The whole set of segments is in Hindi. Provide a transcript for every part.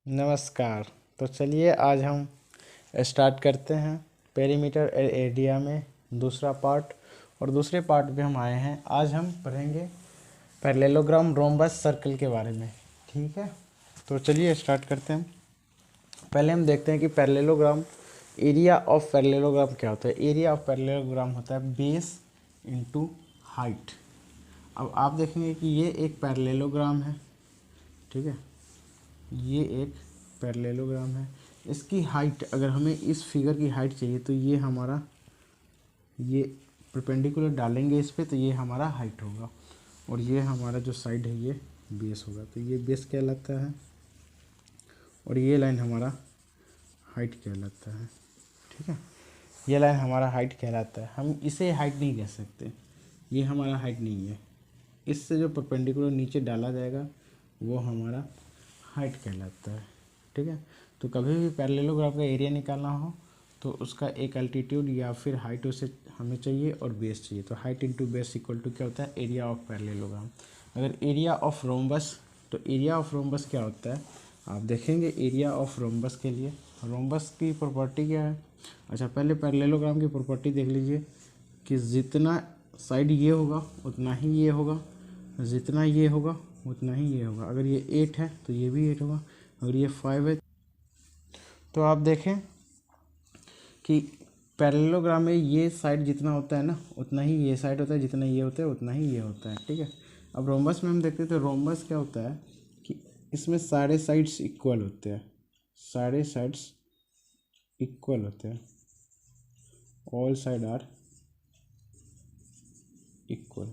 नमस्कार। तो चलिए आज हम स्टार्ट करते हैं पेरीमीटर एरिया में दूसरा पार्ट। और दूसरे पार्ट में हम आए हैं, आज हम पढ़ेंगे पैरेललोग्राम, रोम्बस, सर्कल के बारे में। ठीक है, तो चलिए स्टार्ट करते हैं। पहले हम देखते हैं कि पैरेललोग्राम, एरिया ऑफ पैरेललोग्राम क्या होता है। एरिया ऑफ पैरेललोग्राम होता है बेस इंटू हाइट। अब आप देखेंगे कि ये एक पैरेललोग्राम है, ठीक है, ये एक पैरेललोग्राम है। इसकी हाइट, अगर हमें इस फिगर की हाइट चाहिए तो ये हमारा, ये परपेंडिकुलर डालेंगे इस पे तो ये हमारा हाइट होगा, और ये हमारा जो साइड है ये बेस होगा। तो ये बेस कहलाता है और ये लाइन हमारा हाइट कहलाता है। ठीक है, ये लाइन हमारा हाइट कहलाता है। हम इसे हाइट नहीं कह सकते, ये हमारा हाइट नहीं है। इससे जो परपेंडिकुलर नीचे डाला जाएगा वो हमारा हाइट कहलाता है। ठीक है, तो कभी भी पैरेललोग्राम का एरिया निकालना हो तो उसका एक अल्टीट्यूड या फिर हाइट उसे हमें चाहिए और बेस चाहिए। तो height into base equal to क्या होता है, एरिया ऑफ पैरेललोग्राम। अगर एरिया ऑफ रोम्बस, तो एरिया ऑफ रोम्बस क्या होता है आप देखेंगे। एरिया ऑफ रोम्बस के लिए रोम्बस की प्रॉपर्टी क्या है। अच्छा, पहले पैरेललोग्राम की प्रॉपर्टी देख लीजिए कि जितना साइड ये होगा उतना ही ये होगा, जितना ये होगा उतना ही ये होगा। अगर ये 8 है तो ये भी 8 होगा, अगर ये 5 है। तो आप देखें कि पैरेललोग्राम में ये साइड जितना होता है ना उतना ही ये साइड होता है, जितना ये होता है उतना ही ये होता है। ठीक है, अब रोम्बस में हम देखते हैं तो रोम्बस क्या होता है कि इसमें सारे साइड्स इक्वल होते हैं, सारे साइड्स इक्वल होते हैं, ऑल साइड आर इक्वल।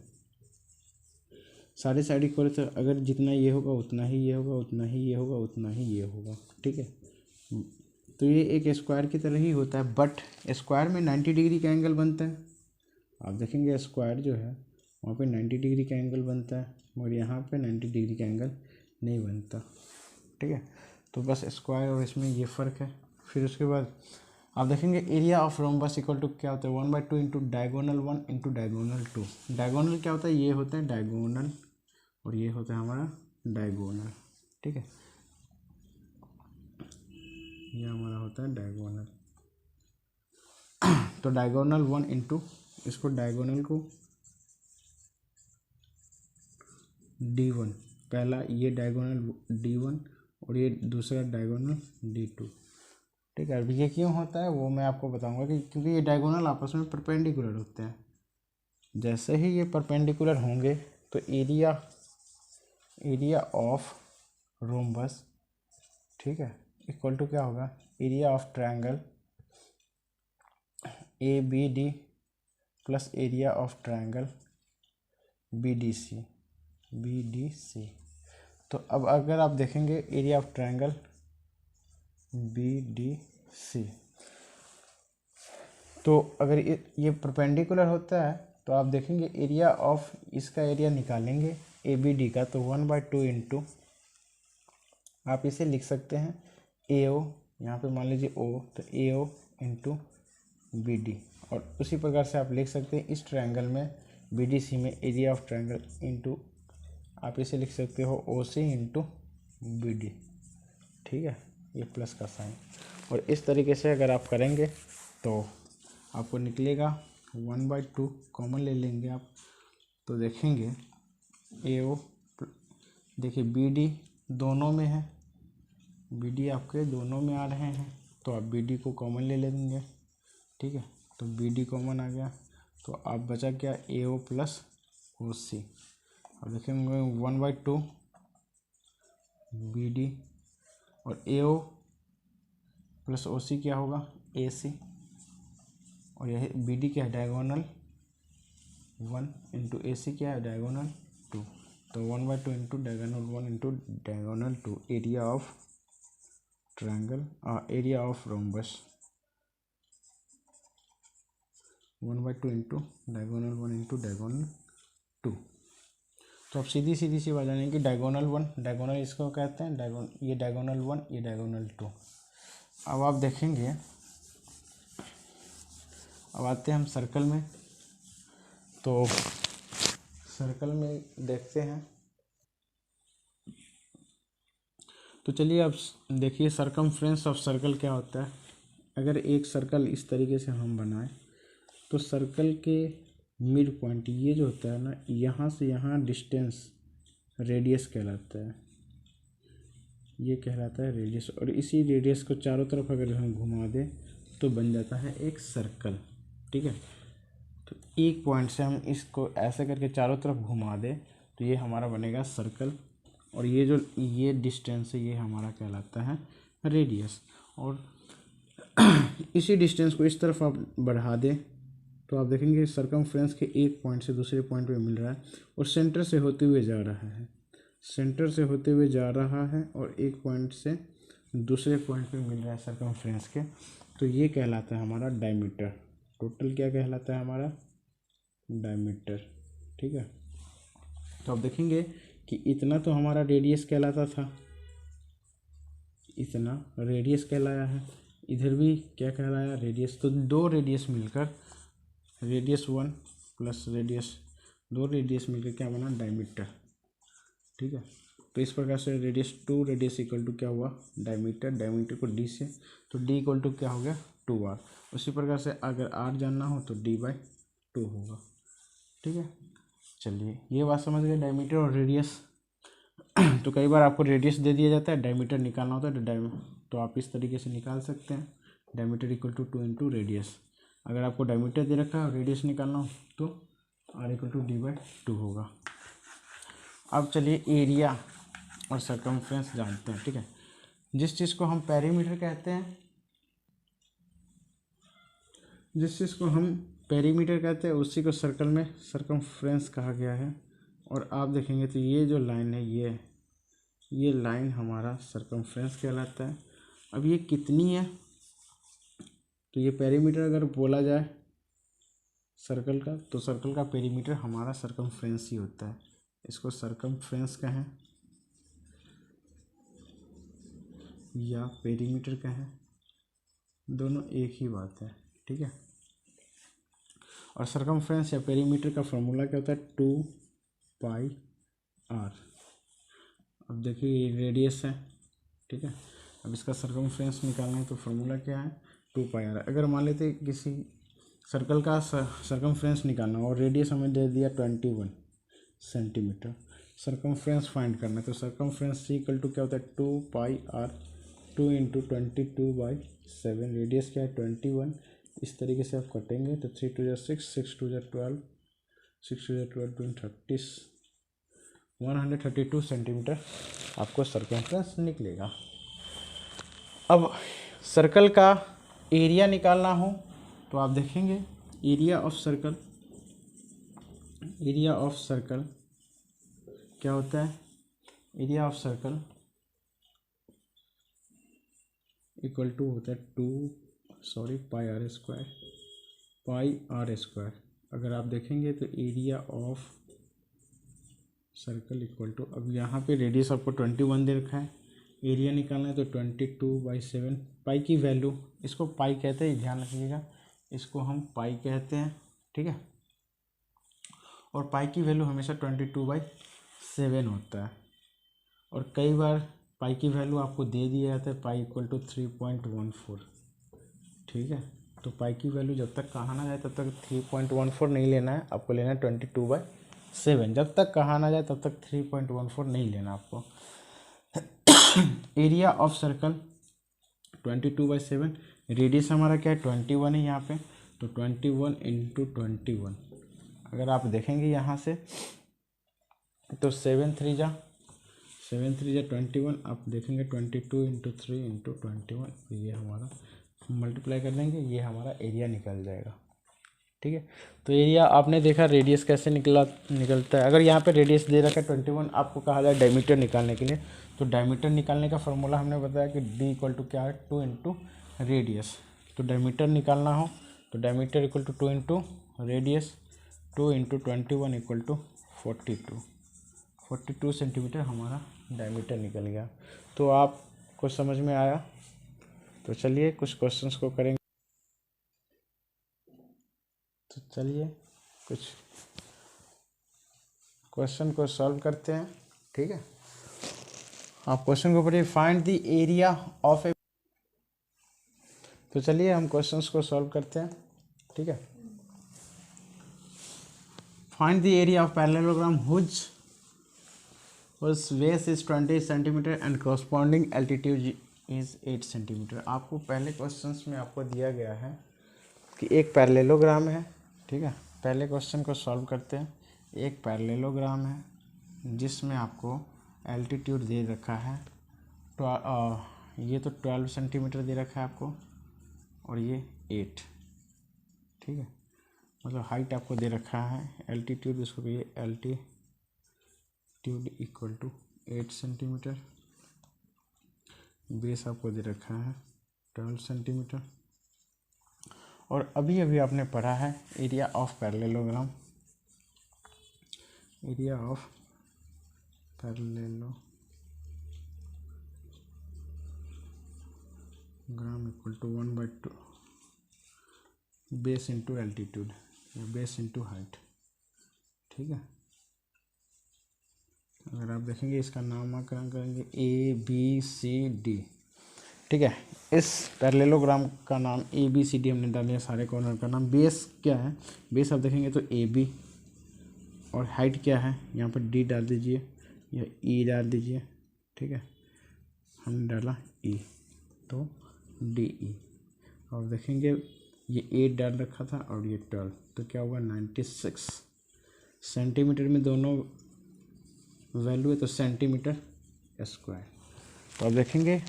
सारे साइड इक्वल है तो अगर जितना ये होगा उतना ही ये होगा, उतना ही ये होगा, उतना ही ये होगा। ठीक है, तो ये एक स्क्वायर की तरह ही होता है, बट स्क्वायर में 90 डिग्री का एंगल बनता है। आप देखेंगे स्क्वायर जो है वहाँ पे 90 डिग्री का एंगल बनता है, मगर यहाँ पे 90 डिग्री का एंगल नहीं बनता। ठीक है, तो बस स्क्वायर और इसमें ये फ़र्क है। फिर उसके बाद आप देखेंगे area of rhombus equal to क्या होता है, 1/2 into diagonal 1 into diagonal 2। Diagonal क्या होता है, ये होता है डायगोनल और ये होता है हमारा डायगोनल। ठीक है, ये हमारा होता है डायगोनल। तो डायगोनल 1 इंटू, इसको डायगोनल को D1, पहला ये डायगोनल D1 और ये दूसरा डायगोनल D2। ठीक है, अब ये क्यों होता है वो मैं आपको बताऊंगा कि क्योंकि ये डायगोनल आपस में परपेंडिकुलर होते हैं। जैसे ही ये परपेंडिकुलर होंगे तो एरिया ऑफ रोम्बस, ठीक है, इक्वल टू क्या होगा, area of triangle ABD plus area of triangle BDC। तो अब अगर आप देखेंगे एरिया ऑफ ट्रायंगल BDC, तो अगर ये परपेंडिकुलर होता है तो आप देखेंगे एरिया ऑफ, इसका एरिया निकालेंगे ABD का, तो 1/2 इंटू, आप इसे लिख सकते हैं AO, यहाँ पे मान लीजिए O, तो AO इंटू BD। और उसी प्रकार से आप लिख सकते हैं इस ट्रायंगल में BDC में एरिया ऑफ ट्रायंगल इंटू, आप इसे लिख सकते हो OC इंटू BD। ठीक है, ये प्लस का साइन। और इस तरीके से अगर आप करेंगे तो आपको निकलेगा 1/2, कॉमन ले लेंगे आप तो देखेंगे AO, देखिए BD दोनों में है, BD आपके दोनों में आ रहे हैं तो आप BD को कॉमन ले लेंगे। ठीक है, तो BD कॉमन आ गया तो आप बचा क्या, AO प्लस OC। अब देखेंगे 1/2 BD और AO प्लस OC क्या होगा, AC। और यही BD क्या है, डायगोनल 1 इंटू AC क्या है, डायगोनल 2। तो 1/2 into diagonal 1 into diagonal 2, area of triangle, area of rhombus 1/2 into diagonal 1 into diagonal 2। तो अब सीधी सीधी सी बात जानेंगे कि डायगोनल 1, डायगोनल इसको कहते हैं, ये डायगोनल 1, ये डायगोनल 2। अब आप देखेंगे, अब आते हैं हम सर्कल में। तो सर्कल में देखते हैं तो चलिए अब देखिए सरकमफ्रेंस ऑफ सर्कल क्या होता है। अगर एक सर्कल इस तरीके से हम बनाएं तो सर्कल के मिड पॉइंट ये जो होता है ना, यहाँ से यहाँ डिस्टेंस रेडियस कहलाता है, ये कहलाता है रेडियस। और इसी रेडियस को चारों तरफ अगर हम घुमा दें तो बन जाता है एक सर्कल। ठीक है, तो एक पॉइंट से हम इसको ऐसे करके चारों तरफ घुमा दें तो ये हमारा बनेगा सर्कल। और ये जो ये डिस्टेंस है ये हमारा कहलाता है रेडियस। और इसी डिस्टेंस को इस तरफ आप बढ़ा दें तो आप देखेंगे सर्कमफ्रेंस के एक पॉइंट से दूसरे पॉइंट पे मिल रहा है और सेंटर से होते हुए जा रहा है, सेंटर से होते हुए जा रहा है और एक पॉइंट से दूसरे पॉइंट पे मिल रहा है सर्कमफ्रेंस के। तो ये कहलाता है हमारा डायमीटर। टोटल क्या कहलाता है हमारा डायमीटर। ठीक है, तो आप देखेंगे कि इतना तो हमारा रेडियस कहलाता था, इतना रेडियस कहलाया है, इधर भी क्या कहलाया रेडियस। तो दो रेडियस मिलकर रेडियस 1 प्लस रेडियस 2 रेडियस मिलकर क्या बना डायमीटर। ठीक है, तो इस प्रकार से रेडियस 2 रेडियस इक्वल टू क्या हुआ डायमीटर। डायमीटर को डी से, तो डी इक्वल टू क्या हो गया 2r। उसी प्रकार से अगर r जानना हो तो d/2 होगा। ठीक है, चलिए ये बात समझ गए डायमीटर और रेडियस। तो कई बार आपको रेडियस दे दिया जाता है, डायमीटर निकालना होता है तो आप इस तरीके से निकाल सकते हैं, diameter equal to 2 into radius. अगर आपको डायमीटर दे रखा है और रेडियस निकालना हो तो r इक्वल टू d/2 होगा। अब चलिए एरिया और सर्कमफ्रेंस जानते हैं। ठीक है, जिस चीज़ को हम पेरीमीटर कहते हैं, जिस चीज़ को हम पेरीमीटर कहते हैं उसी को सर्कल में सर्कमफ्रेंस कहा गया है। और आप देखेंगे तो ये जो लाइन है ये लाइन हमारा सर्कमफ्रेंस कहलाता है। अब ये कितनी है, तो ये पेरीमीटर अगर बोला जाए सर्कल का तो सर्कल का पेरीमीटर हमारा सर्कमफ्रेंस ही होता है। इसको सर्कमफ्रेंस कहें या पेरीमीटर कहें, दोनों एक ही बात है। ठीक है, और सर्कमफ्रेंस या पेरीमीटर का फॉर्मूला क्या होता है 2πr। अब देखिए ये रेडियस है। ठीक है, अब इसका सर्कमफ्रेंस निकालना है तो फॉर्मूला क्या है 2πr। अगर मान लेते किसी सर्कल का सर्कमफ्रेंस निकालना और रेडियस हमें दे दिया 21 सेंटीमीटर, सर्कमफ्रेंस फाइंड करना है तो सर्कमफ्रेंस इक्वल टू क्या होता है 2πr, 2 इंटू 22/7। रेडियस क्या है 21। इस तरीके से आप कटेंगे तो 3 2 6, 6 2 12, 6 2 12 30, 132 सेंटीमीटर आपको सर्कमफ्रेंस निकलेगा। अब सर्कल का एरिया निकालना हो तो आप देखेंगे area of circle, area of circle क्या होता है, area of circle equal to होता है पाई r²। अगर आप देखेंगे तो area of circle equal to, अब यहाँ पे रेडियस आपको 21 दे रखा है, एरिया निकालना है तो 22/7। पाई की वैल्यू, इसको पाई कहते हैं, ध्यान रखिएगा, इसको हम पाई कहते हैं। ठीक है, और पाई की वैल्यू हमेशा 22/7 होता है। और कई बार पाई की वैल्यू आपको दे दिया जाता है पाई इक्वल टू 3.14। ठीक है, तो पाई की वैल्यू जब तक कहा ना जाए तब तक 3.14 नहीं लेना है, आपको लेना है 22/7। जब तक कहा ना जाए तब तक 3.14 नहीं लेना आपको। एरिया ऑफ सर्कल 22/7, रेडियस हमारा क्या है 21 है यहाँ पे, तो 21 इंटू 21। अगर आप देखेंगे यहाँ से तो 7 3 जा 21, आप देखेंगे 22 इंटू 3 इंटू 21, ये हमारा मल्टीप्लाई कर देंगे, ये हमारा एरिया निकल जाएगा। ठीक है, तो एरिया आपने देखा रेडियस कैसे निकलता है। अगर यहाँ पे रेडियस दे रखा है 21, आपको कहा जाए डायमीटर निकालने के लिए, तो डायमीटर निकालने का फॉर्मूला हमने बताया कि d इक्वल टू क्या है 2 इंटू रेडियस। तो डायमीटर निकालना हो तो diameter equal to 2 into radius, 2 into 21 equal to 42 centimetre हमारा डायमीटर निकल गया। तो आपको समझ में आया। तो चलिए कुछ क्वेश्चंस को करेंगे। तो चलिए कुछ क्वेश्चन को सॉल्व करते हैं। ठीक है, आप क्वेश्चन को पढ़िए, फाइंड द एरिया ऑफ ए। तो चलिए हम क्वेश्चंस को सॉल्व करते हैं, ठीक है। Find the area of parallelogram whose base is 20 centimetre and corresponding altitude is 8 centimetre. आपको पहले क्वेश्चंस में आपको दिया गया है कि एक पैरेललोग्राम है, ठीक है। पहले क्वेश्चन को सॉल्व करते हैं। एक पैरेललोग्राम है जिसमें आपको एल्टीट्यूड दे रखा है, ये तो 12 सेंटीमीटर दे रखा है आपको, और ये 8, ठीक है। मतलब हाइट आपको दे रखा है, एल्टीट्यूड इसको कहिए altitude equal to 8 centimetre, base आपको दे रखा है 12 सेंटीमीटर। और अभी अभी आपने पढ़ा है area of parallelogram, area of parallelogram equal to 1/2 base into altitude या बेस इंटू हाइट, ठीक है। अगर आप देखेंगे इसका नामकरण करेंगे ABCD, ठीक है। इस पैरेललोग्राम का नाम ABCD हमने डाल दिया, सारे कॉर्नर का नाम। बेस क्या है, बेस आप देखेंगे तो AB, और हाइट क्या है, यहाँ पर D डाल दीजिए या E डाल दीजिए, ठीक है। हमने डाला E तो DE। और देखेंगे ये 8 डाल रखा था और ये 12, तो क्या हुआ 96 सेंटीमीटर में दोनों वैल्यू है, तो सेंटीमीटर स्क्वायर। तो अब देखेंगे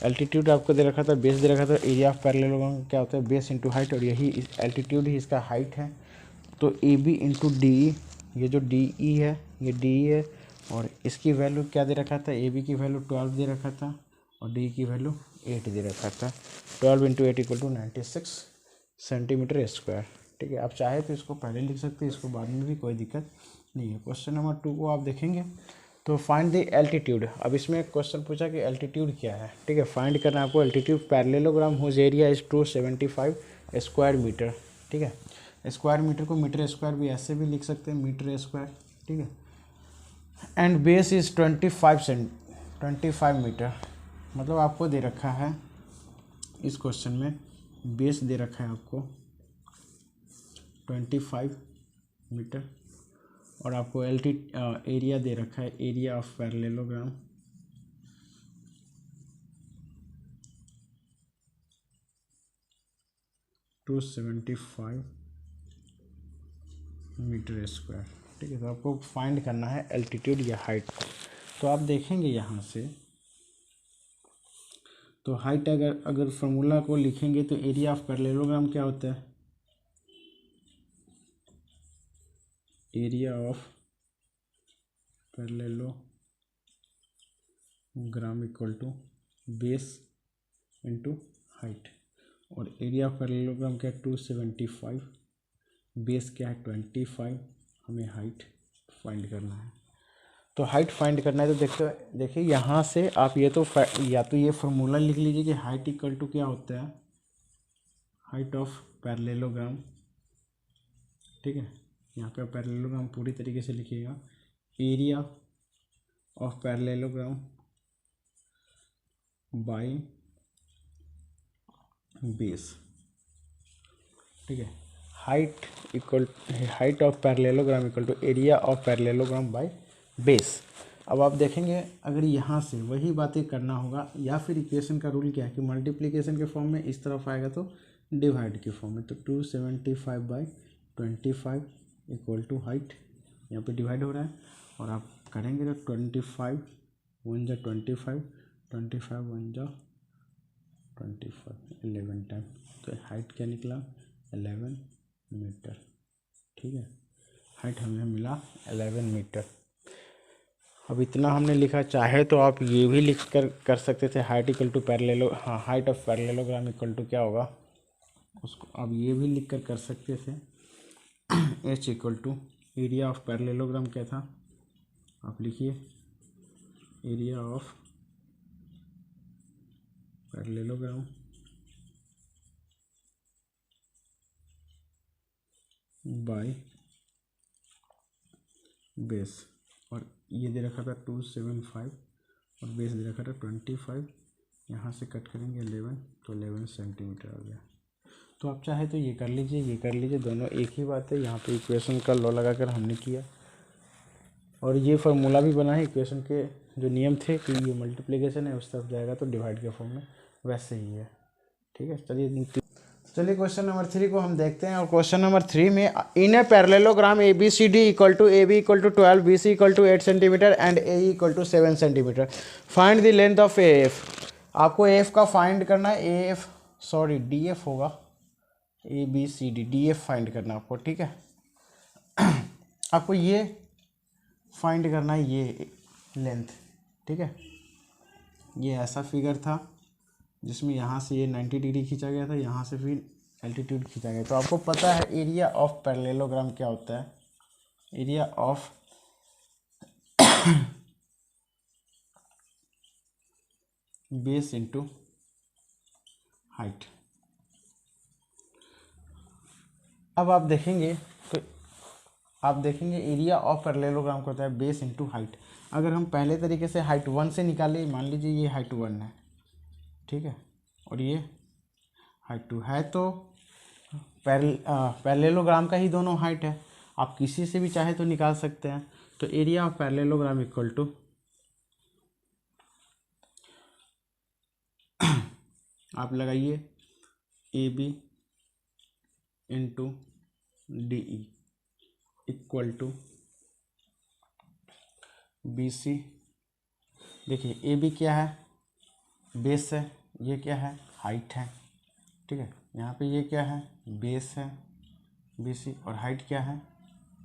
एल्टीट्यूड आपको दे रखा था, बेस दे रखा था। एरिया ऑफ पैरेललोग्राम क्या होता है, बेस इंटू हाइट, और यही एल्टीट्यूड ही इसका हाइट है। तो AB इंटू DE, ये जो DE है ये DE है, और इसकी वैल्यू क्या दे रखा था, AB की वैल्यू 12 दे रखा था और DE की वैल्यू 8 दे रखा था। 12 into 8 equal to 96 centimetre square, ठीक है। आप चाहे तो इसको पहले लिख सकते हैं, इसको बाद में भी, कोई दिक्कत नहीं है। क्वेश्चन नंबर 2 को आप देखेंगे तो फाइंड द एल्टीट्यूड। अब इसमें एक क्वेश्चन पूछा कि एल्टीट्यूड क्या है, ठीक है। फाइंड करना है आपको altitude parallelogram whose area is 275 square metre, ठीक है। स्क्वायर मीटर को मीटर स्क्वायर भी ऐसे भी लिख सकते हैं, मीटर स्क्वायर, ठीक है। And base is 25 metre. मतलब आपको दे रखा है इस क्वेश्चन में, बेस दे रखा है आपको 25 मीटर, और आपको एरिया दे रखा है, area of parallelogram 275 metre square, ठीक है। तो आपको फाइंड करना है एल्टीट्यूड या हाइट। तो आप देखेंगे यहाँ से, तो हाइट अगर फॉर्मूला को लिखेंगे तो एरिया ऑफ पैरेललोग्राम क्या होता है, area of parallelogram equal to base into height, और एरिया ऑफ पैरेललोग्राम क्या है 275, बेस क्या है 25, हमें हाइट फाइंड करना है। तो हाइट फाइंड करना है तो देखिए यहाँ से आप ये तो या तो ये फार्मूला लिख लीजिए कि हाइट इक्वल टू क्या होता है, हाइट ऑफ पैरेललोग्राम, ठीक है। यहाँ पे पैरेललोग्राम पूरी तरीके से लिखिएगा, area of parallelogram by base, ठीक है। Height of parallelogram equal to area of parallelogram by base. अब आप देखेंगे अगर यहाँ से वही बातें करना होगा, या फिर इक्वेशन का रूल क्या है कि मल्टीप्लिकेशन के फॉर्म में इस तरफ आएगा तो डिवाइड के फॉर्म में, तो 275/25 इक्वल टू हाइट, यहाँ पे डिवाइड हो रहा है, और आप करेंगे तो 25 1 जा 25, 25 1 जा 25, 11 टाइम, तो हाइट क्या निकला 11 मीटर, ठीक है। हाइट हमें मिला 11 मीटर। अब इतना हमने लिखा, चाहे तो आप ये भी लिख कर सकते थे, height equal to height of parallelogram equal to क्या होगा उसको आप ये भी लिख कर सकते थे, H equal to area of parallelogram क्या था, आप लिखिए area of parallelogram by base, और ये दे रखा था 275 और बेस दे रखा था 25, यहाँ से कट करेंगे 11, तो 11 सेंटीमीटर आ गया। तो आप चाहे तो ये कर लीजिए, दोनों एक ही बात है। यहाँ पे इक्वेशन का लॉ लगाकर हमने किया और ये फार्मूला भी बना है। इक्वेशन के जो नियम थे कि ये मल्टीप्लिकेशन है उस तरफ जाएगा तो डिवाइड के फॉर्म में वैसे ही है। ठीक है, चलिए क्वेश्चन नंबर 3 को हम देखते हैं। और क्वेश्चन नंबर 3 में in a parallelogram A B C D equal to A B equal to 12, B C equal to 8 centimetre and A equal to 7 centimetre, find the length of A F. आपको एफ का फाइंड करना है, A F sorry D F होगा, A B C D, D F find करना आपको। ठीक है, आपको ये फाइंड करना है, ये लेंथ। ठीक है, ये ऐसा फिगर था जिसमें यहाँ से ये 90 डिग्री खींचा गया था, यहाँ से फिर एल्टीट्यूड खींचा गया। तो आपको पता है एरिया ऑफ पैरेललोग्राम क्या होता है, area of base into height. अब आप देखेंगे तो एरिया ऑफ पैरेललोग्राम को होता है बेस इनटू हाइट। अगर हम पहले तरीके से हाइट 1 से निकालें, मान लीजिए ये हाइट 1 है, ठीक है, और ये हाइट 2 है, तो पैरेललोग्राम का ही दोनों हाइट है। आप किसी से भी चाहे तो निकाल सकते हैं। तो area of parallelogram equal to आप लगाइए A B into D E equal to B C. देखिए ए बी क्या है, बेस है, ये क्या है, हाइट है। ठीक है, यहाँ पे ये क्या है, बेस है बी सी, और हाइट क्या है,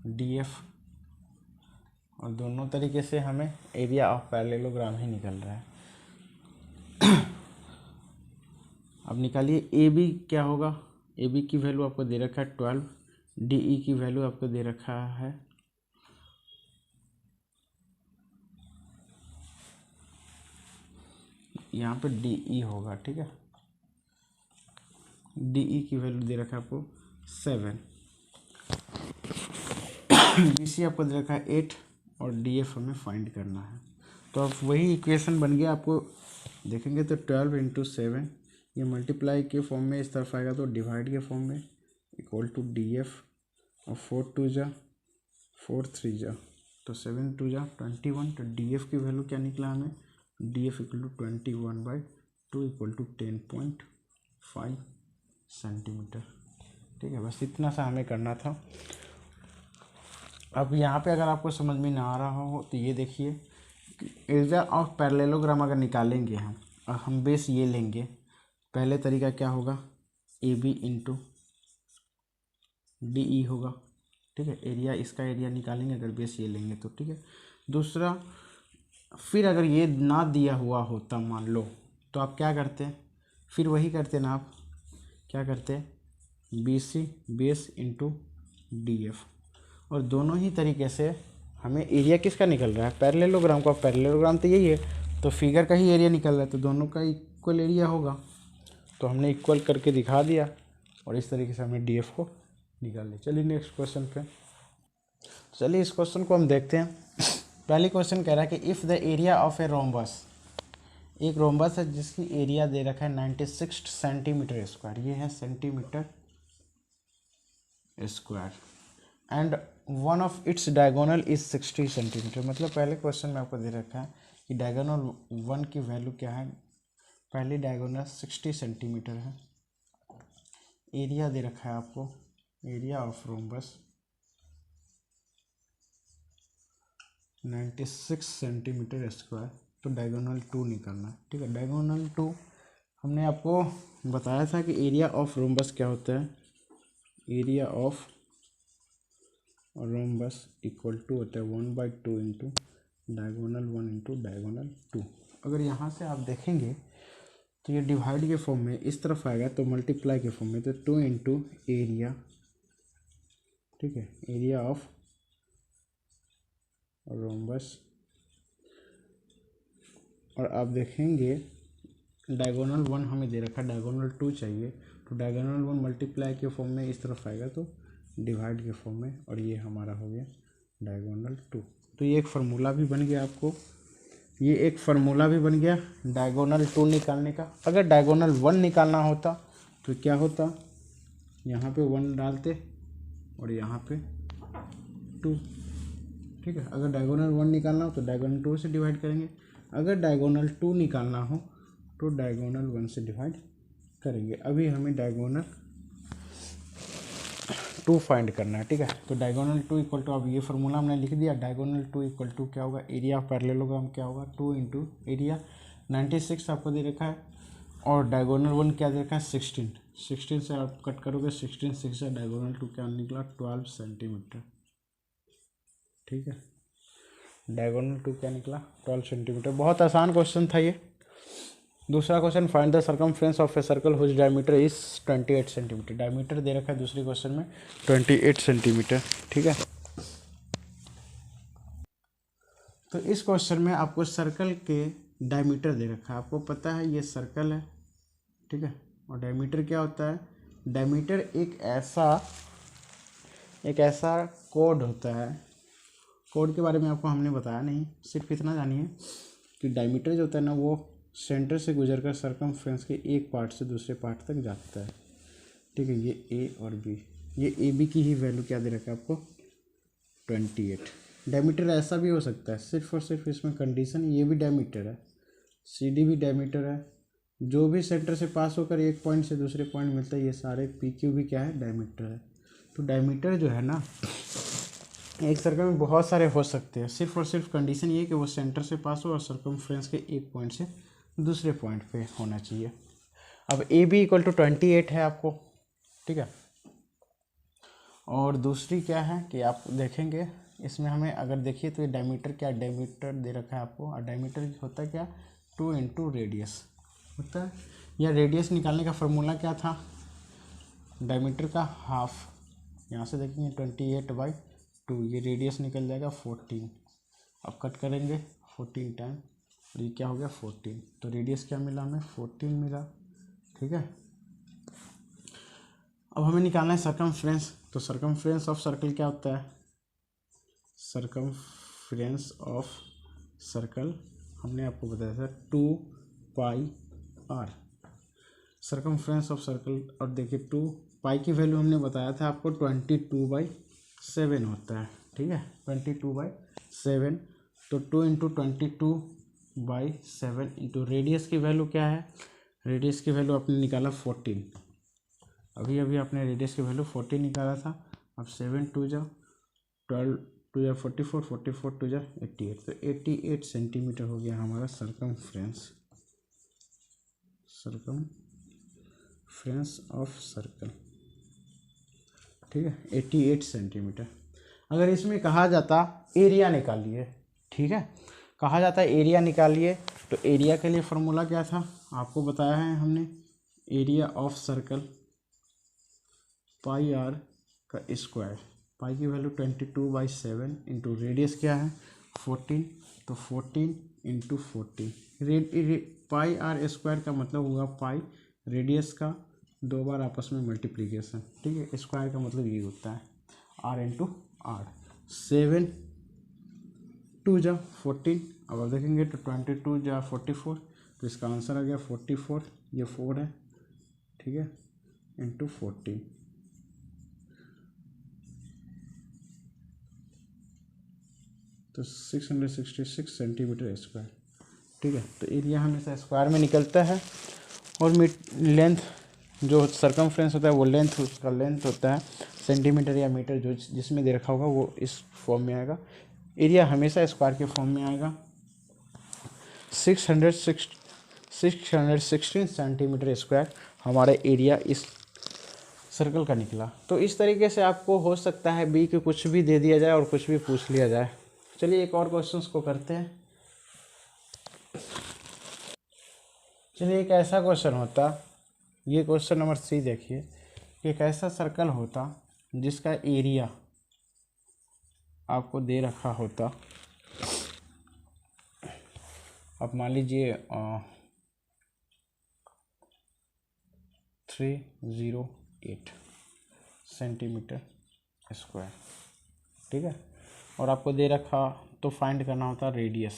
डी एफ। और दोनों तरीके से हमें एरिया ऑफ पैरेललोग्राम ही निकल रहा है। अब निकालिए ए बी क्या होगा, ए बी की वैल्यू आपको दे रखा है 12, डी ई की वैल्यू आपको दे रखा है यहाँ पे डी ई होगा। ठीक है, डी ई की वैल्यू दे रखा है आपको 7, बी सी आपको दे रखा है 8, और डी एफ हमें फाइंड करना है। तो अब वही इक्वेशन बन गया। आपको देखेंगे तो 12 इंटू 7, ये मल्टीप्लाई के फॉर्म में इस तरफ आएगा तो डिवाइड के फॉर्म में, इक्वल टू डी एफ, और 4 2 जा 4 3 जा, तो 7 2 जा 21। तो डी एफ की वैल्यू क्या निकला हमें, D F equal to 21/2 equal to 10.5 centimetre. ठीक है, बस इतना सा हमें करना था। अब यहाँ पे अगर आपको समझ में ना आ रहा हो तो ये देखिए, एरिया ऑफ पैरेललोग्राम अगर निकालेंगे हम, और हम बेस ये लेंगे, पहले तरीका क्या होगा, A B into D E होगा। ठीक है, एरिया, इसका एरिया निकालेंगे अगर बेस ये लेंगे तो। ठीक है, दूसरा, फिर अगर ये ना दिया हुआ होता मान लो, तो आप क्या करते, फिर वही करते ना, आप क्या करते, B C base into D F. और दोनों ही तरीके से हमें एरिया किसका निकल रहा है, पैरेललोग्राम का। पैरेललोग्राम तो यही है, तो फिगर का ही एरिया निकल रहा है, तो दोनों का इक्वल एरिया होगा। तो हमने इक्वल करके दिखा दिया, और इस तरीके से हमें डी एफ को निकाल लिया। चलिए नेक्स्ट क्वेश्चन पे, चलिए इस क्वेश्चन को हम देखते हैं। पहली क्वेश्चन कह रहा है कि if the area of a rhombus, एक रोम्बस है जिसकी एरिया दे रखा है 96 सेंटीमीटर स्क्वायर, ये है centimetre square, and one of its diagonal is 60 centimetre. मतलब पहले क्वेश्चन में आपको दे रखा है कि डायगोनल 1 की वैल्यू क्या है, पहली डायगोनल 60 सेंटीमीटर है। एरिया दे रखा है आपको, area of rhombus 96 centimetre square, तो डायगोनल 2 निकलना है। ठीक है, डायगोनल 2 हमने आपको बताया था कि एरिया ऑफ रोम्बस क्या होता है, area of rhombus equal to होता है 1/2 इंटू डायगोनल 1 इंटू डायगोनल 2। अगर यहाँ से आप देखेंगे तो ये डिवाइड के फॉर्म में इस तरफ आएगा, तो मल्टीप्लाई के फॉर्म में, तो 2 इंटू एरिया। ठीक है, एरिया ऑफ रोम्बस, और आप देखेंगे डायगोनल 1 हमें दे रखा है, डायगोनल 2 चाहिए, तो डायगोनल 1 मल्टीप्लाई के फॉर्म में इस तरफ आएगा तो डिवाइड के फॉर्म में, और ये हमारा हो गया डायगोनल 2। तो ये एक फार्मूला भी बन गया आपको ये एक फार्मूला भी बन गया डायगोनल 2 निकालने का। अगर डायगोनल 1 निकालना होता तो क्या होता, यहाँ पे 1 डालते और यहाँ पे 2, ठीक है। अगर डायगोनल 1 निकालना हो तो डायगोनल 2 से डिवाइड करेंगे, अगर डायगोनल 2 निकालना हो तो डायगोनल 1 से डिवाइड करेंगे। अभी हमें डायगोनल 2 फाइंड करना है, ठीक है। तो डायगोनल 2 इक्वल टू, अब ये फार्मूला हमने लिख दिया, डायगोनल 2 इक्वल टू क्या होगा, एरिया ऑफ पैरेललोग्राम क्या होगा, 2 इंटू एरिया 96 आपको दे रखा है, और डायगोनल 1 क्या दे रखा है 16 से आप कट करोगे 16 6 से डायगोनल 2 क्या निकला 12 सेंटीमीटर, ठीक है। डायगोनल 2 क्या निकला 12 सेंटीमीटर। बहुत आसान क्वेश्चन था ये। दूसरा question, find the circumference of a circle whose diameter is 28 centimetre. Diameter दे रखा है दूसरी क्वेश्चन में 28 सेंटीमीटर, ठीक है। तो इस क्वेश्चन में आपको सर्कल के डायमीटर दे रखा है, आपको पता है ये सर्कल है, ठीक है। और डायमीटर क्या होता है, डायमीटर एक ऐसा कोड होता है, कोड के बारे में आपको हमने बताया नहीं, सिर्फ इतना जानिए कि डायमीटर जो होता है ना वो सेंटर से गुजरकर सर्कमफ्रेंस के एक पार्ट से दूसरे पार्ट तक जाता है, ठीक है। ये ए और बी, ये ए बी की ही वैल्यू क्या दे रखा है आपको 28। डायमीटर ऐसा भी हो सकता है, सिर्फ और सिर्फ इसमें कंडीशन, ये भी डायमीटर है, सी डी भी डायमीटर है, जो भी सेंटर से पास होकर एक पॉइंट से दूसरे पॉइंट मिलता है, ये सारे पी क्यू भी क्या है डायमीटर है। तो डायमीटर जो है ना एक सर्कल में बहुत सारे हो सकते हैं, सिर्फ और सिर्फ कंडीशन ये कि वो सेंटर से पास हो और सर्कमफ्रेंस के एक पॉइंट से दूसरे पॉइंट पे होना चाहिए। अब ए बी इक्वल टू 28 है आपको, ठीक है। और दूसरी क्या है कि आप देखेंगे इसमें हमें अगर देखिए तो ये डायमीटर क्या, डायमीटर दे रखा है आपको, और डायमीटर होता है क्या 2 इंटू रेडियस होता है, या रेडियस निकालने का फार्मूला क्या था, डायमीटर का हाफ, यहाँ से देखेंगे 28/2, ये रेडियस निकल जाएगा 14, अब कट करेंगे 14 टाइम और ये क्या हो गया 14, तो रेडियस क्या मिला हमें 14 मिला, ठीक है। अब हमें निकालना है सर्कमफ्रेंस, तो सर्कमफ्रेंस ऑफ सर्कल क्या होता है, सर्कमफ्रेंस ऑफ सर्कल हमने आपको बताया था 2πr सर्कमफ्रेंस ऑफ सर्कल। और देखिए 2π की वैल्यू हमने बताया था आपको 22/7 होता है, ठीक है 22/7, तो 2 इंटू 22/7 इंटू रेडियस की वैल्यू क्या है, रेडियस की वैल्यू आपने निकाला 14, अभी आपने रेडियस की वैल्यू 14 निकाला था। अब 7 2 जा 12 2 जा 44 44 2 जा 88, तो 88 सेंटीमीटर हो गया हमारा सर्कमफ्रेंस ऑफ सर्कल, ठीक है 88 सेंटीमीटर। अगर इसमें कहा जाता एरिया निकालिए, ठीक है, कहा जाता है एरिया निकालिए, तो एरिया के लिए फार्मूला क्या था आपको बताया है हमने, area of circle pi R का स्क्वायर, पाई की वैल्यू 22/7 इंटू रेडियस क्या है 14, तो 14 इंटू 14, पाई आर स्क्वायर का मतलब होगा पाई, रेडियस का 2 बार आपस में मल्टीप्लीकेशन, ठीक है, स्क्वायर का मतलब ये होता है आर इंटू आर। 7 2 जा 14, अब आप देखेंगे तो 22 जा 44, तो इसका आंसर आ गया 44, ये 4 है, ठीक है, इंटू 14, तो 666 सेंटीमीटर स्क्वायर, ठीक है। तो एरिया हमेशा स्क्वायर में निकलता है, और लेंथ जो सर्कमफ्रेंस होता है वो लेंथ, उसका लेंथ होता है सेंटीमीटर या मीटर, जो जिसमें दे रखा होगा वो इस फॉर्म में आएगा, एरिया हमेशा स्क्वायर के फॉर्म में आएगा। 616 सेंटीमीटर स्क्वायर हमारा एरिया इस सर्कल का निकला। तो इस तरीके से आपको हो सकता है बी के कुछ भी दे दिया जाए और कुछ भी पूछ लिया जाए। चलिए एक और क्वेश्चंस को करते हैं। चलिए एक ऐसा क्वेश्चन होता, ये क्वेश्चन नंबर 3 देखिए, एक ऐसा सर्कल होता जिसका एरिया आपको दे रखा होता, अब मान लीजिए 308 सेंटीमीटर स्क्वायर, ठीक है, और आपको दे रखा तो फाइंड करना होता रेडियस,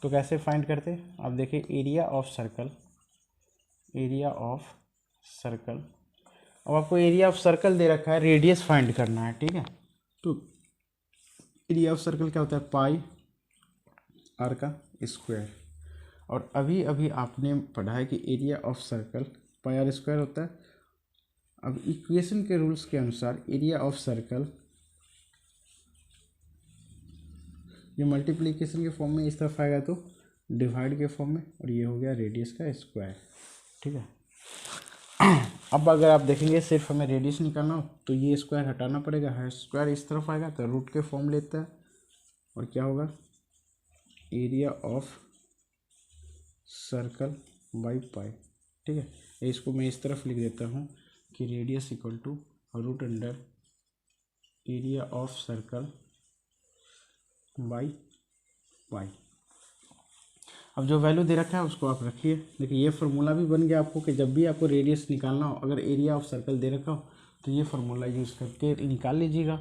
तो कैसे फाइंड करते हैं, आप देखिए area of circle, area of circle. अब आपको एरिया ऑफ सर्कल दे रखा है, रेडियस फाइंड करना है, ठीक है। तो एरिया ऑफ सर्कल क्या होता है, पाई आर का स्क्वायर। और अभी अभी आपने पढ़ा है कि area of circle pi R square होता है। अब इक्वेशन के रूल्स के अनुसार एरिया ऑफ सर्कल ये मल्टीप्लिकेशन के फॉर्म में इस तरफ आएगा तो डिवाइड के फॉर्म में, और ये हो गया रेडियस का स्क्वायर, ठीक है। अब अगर आप देखेंगे सिर्फ हमें रेडियस निकालना हो तो ये स्क्वायर हटाना पड़ेगा, है स्क्वायर इस तरफ आएगा तो रूट के फॉर्म लेता है, और क्या होगा एरिया ऑफ सर्कल बाई पाई, ठीक है। इसको मैं इस तरफ लिख देता हूँ कि radius equal to root under area of circle by pi. अब जो वैल्यू दे रखा है उसको आप रखिए। देखिए ये फार्मूला भी बन गया आपको कि जब भी आपको रेडियस निकालना हो, अगर एरिया ऑफ सर्कल दे रखा हो तो ये फार्मूला यूज़ करके निकाल लीजिएगा।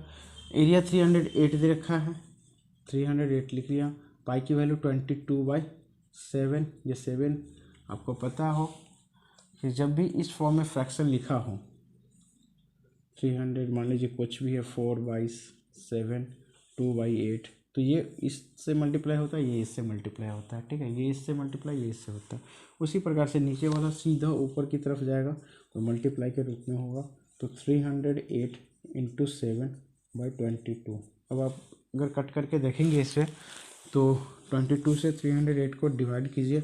एरिया 308 दे रखा है, 308 लिख लिया। पाई की वैल्यू 22/7, ये 7 आपको पता हो कि जब भी इस फॉर्म में फ्रैक्शन लिखा हो 300 मान लीजिए कुछ भी है 4/7 2/8, तो ये इससे मल्टीप्लाई होता है, ये इससे मल्टीप्लाई होता है, ठीक है। ये इससे मल्टीप्लाई, ये इससे होता है। उसी प्रकार से नीचे वाला सीधा ऊपर की तरफ जाएगा तो मल्टीप्लाई के रूप में होगा। तो 308 इंटू 7/22। अब आप अगर कट करके देखेंगे इसे तो 22 से 308 को डिवाइड कीजिए,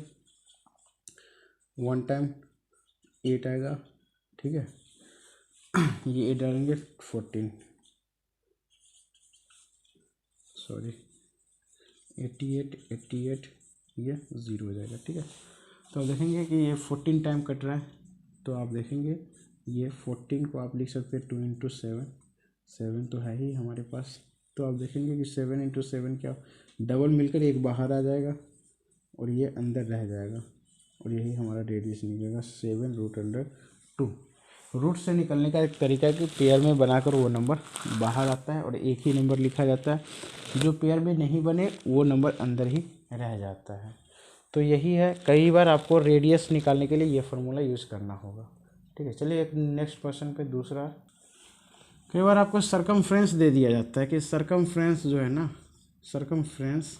1 टाइम 8 आएगा, ठीक है। ये 8 डालेंगे 14, सॉरी 88 ये 0 हो जाएगा, ठीक है। तो आप देखेंगे कि ये 14 टाइम कट रहा है, तो आप देखेंगे ये 14 को आप लिख सकते हैं 2 इंटू 7 तो है ही हमारे पास। तो आप देखेंगे कि 7 इंटू 7 क्या डबल मिलकर एक बाहर आ जाएगा और ये अंदर रह जाएगा, और यही हमारा रेडियस निकलेगा 7√2। रूट से निकलने का एक तरीका है कि पेयर में बनाकर वो नंबर बाहर आता है और एक ही नंबर लिखा जाता है। जो पेयर में नहीं बने वो नंबर अंदर ही रह जाता है। तो यही है, कई बार आपको रेडियस निकालने के लिए ये फार्मूला यूज़ करना होगा, ठीक है। चलिए एक नेक्स्ट क्वेश्चन पे दूसरा, कई बार आपको सरकमफ्रेंस दे दिया जाता है कि सरकमफ्रेंस जो है ना, सरकमफ्रेंस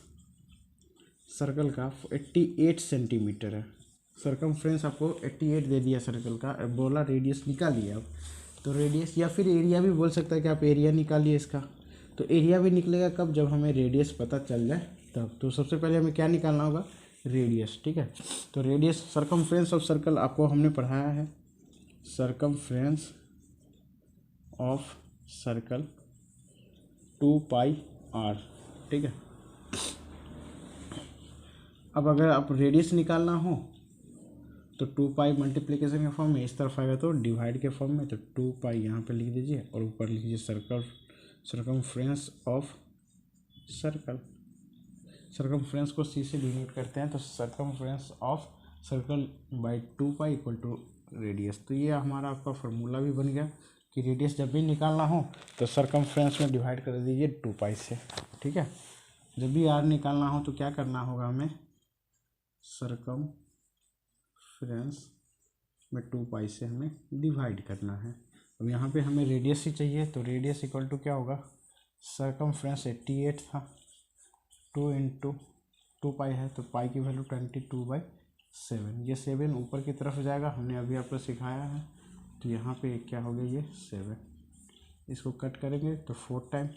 सर्कल का 88 सेंटीमीटर है। सरकमफ्रेंस आपको 88 दे दिया सर्कल का, बोला रेडियस निकालिए आप, तो रेडियस या फिर एरिया भी बोल सकता है कि आप एरिया निकालिए इसका। तो एरिया भी निकलेगा कब, जब हमें रेडियस पता चल जाए तब। तो सबसे पहले हमें क्या निकालना होगा, रेडियस, ठीक है। तो रेडियस सरकमफ्रेंस ऑफ सर्कल आपको हमने पढ़ाया है, सरकमफ्रेंस ऑफ सर्कल 2πr, ठीक है। अब अगर आप रेडियस निकालना हो तो 2π मल्टीप्लिकेशन के फॉर्म में, इस तरफ आएगा तो डिवाइड के फॉर्म में, तो 2π यहाँ पे लिख दीजिए और ऊपर लिख दीजिए circle circumference of circle. Circumference को सी से डिनोट करते हैं, तो circumference of circle by 2π equal to radius. तो ये हमारा आपका फार्मूला भी बन गया कि रेडियस जब भी निकालना हो तो सरकमफ्रेंस में डिवाइड कर दीजिए 2π से, ठीक है। जब भी आर निकालना हो तो क्या करना होगा, हमें सरकमफ्रेंस में 2π से हमें डिवाइड करना है। अब यहाँ पे हमें रेडियस ही चाहिए, तो रेडियस इक्वल टू क्या होगा, सरकमफ्रेंस 88 था, 2 इंटू 2π है तो पाई की वैल्यू 22/7। ये 7 ऊपर की तरफ जाएगा, हमने अभी आपको सिखाया है। तो यहाँ पे क्या हो गया, ये 7, इसको कट करेंगे तो 4 टाइम,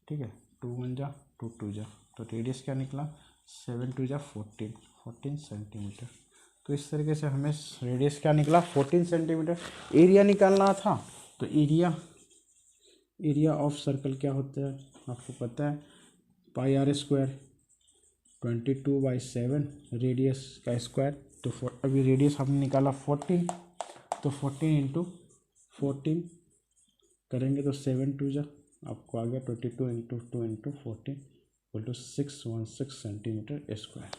ठीक है। 2 1 जा 2 2 जा, तो रेडियस क्या निकला 7 2 जा 14 सेंटीमीटर। तो इस तरीके से हमें रेडियस क्या निकला 14 सेंटीमीटर। एरिया निकालना था, तो एरिया ऑफ सर्कल क्या होता है आपको पता है, पाई आर स्क्वायर 22/7 रेडियस का स्क्वायर। तो अभी रेडियस हमने निकाला 14, तो 14 इंटू 14 करेंगे तो 7 2 जा आपको आ गया 22 into 2 into 14 equal to 616 centimetre square,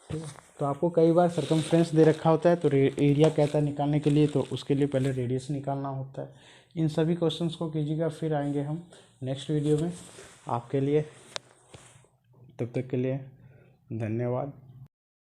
ठीक है। तो आपको कई बार सरकमफ्रेंस दे रखा होता है तो एरिया कहता है निकालने के लिए, तो उसके लिए पहले रेडियस निकालना होता है। इन सभी क्वेश्चंस को कीजिएगा, फिर आएंगे हम नेक्स्ट वीडियो में आपके लिए। तब तक के लिए धन्यवाद।